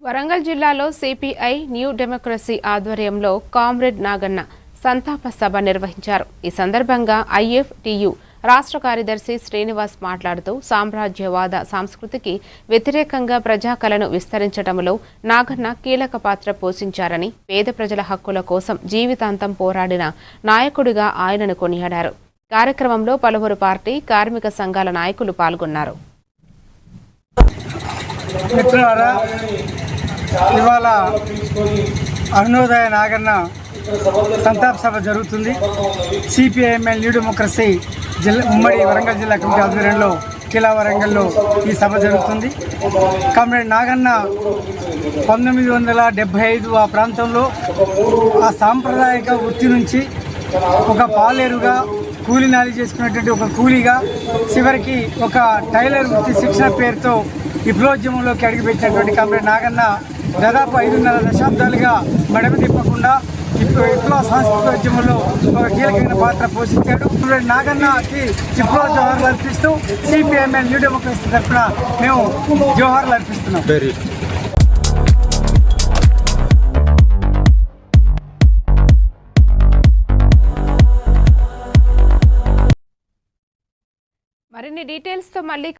వరంగల్ జిల్లాలో CPI new democracy ఆధ్వర్యంలో comrade Naganna సంతాప సభ నిర్వహించారు. ఈ సందర్భంగా ఐఎఫ్టియు రాష్ట్ర కార్యదర్శి శ్రీనివాస్ మాట్లాడుతూ సామ్రాజ్యవాద సంస్కృతికి వ్యతిరేకంగా ప్రజాకళను విస్తరించడంలో నాగన్న కీలక పాత్ర పోషించారని, పేద ప్రజల హక్కుల కోసం జీవితాంతం పోరాడిన నాయకుడిగా ఆయనను కొనియాడారు. కార్యక్రమంలో పలువురు పార్టీ, కార్మిక సంఘాల నాయకులు పాల్గొన్నారు. ఇవాళ అరుణోదయ నాగన్న సంతాప సభ జరుగుతుంది. సిపిఐఎంఎల్ న్యూ డెమోక్రసీ ఉమ్మడి వరంగల్ జిల్లా కమిటీ ఆధ్వర్యంలో కిలా వరంగల్లో ఈ సభ జరుగుతుంది. కామ్రేడ్ నాగన్న 1975 ఆ ప్రాంతంలో ఆ సాంప్రదాయక వృత్తి నుంచి ఒక పాలేరుగా కూలీనాలి చేసుకున్నటువంటి ఒక కూలీగా చివరికి ఒక టైలర్ వృత్తి శిక్షణ పేరుతో విప్లవోద్యమంలోకి అడుగుపెట్టినటువంటి కామ్రేడ్ నాగన్న దాదాపు 5.5 దశాబ్దాలుగా మడమ తిప్పకుండా విప్లవ సాంస్కృతికోద్యమంలో ఒక కీలకమైన పాత్ర పోషించాడు. నాగన్నకి విప్లవ జోహార్లు అర్పిస్తూ సిపిఐఎంఎల్ న్యూ డెమోక్రసీ తరఫున మేము జోహార్లు అర్పిస్తున్నాం. మరిన్ని డీటెయిల్స్తో మళ్ళీ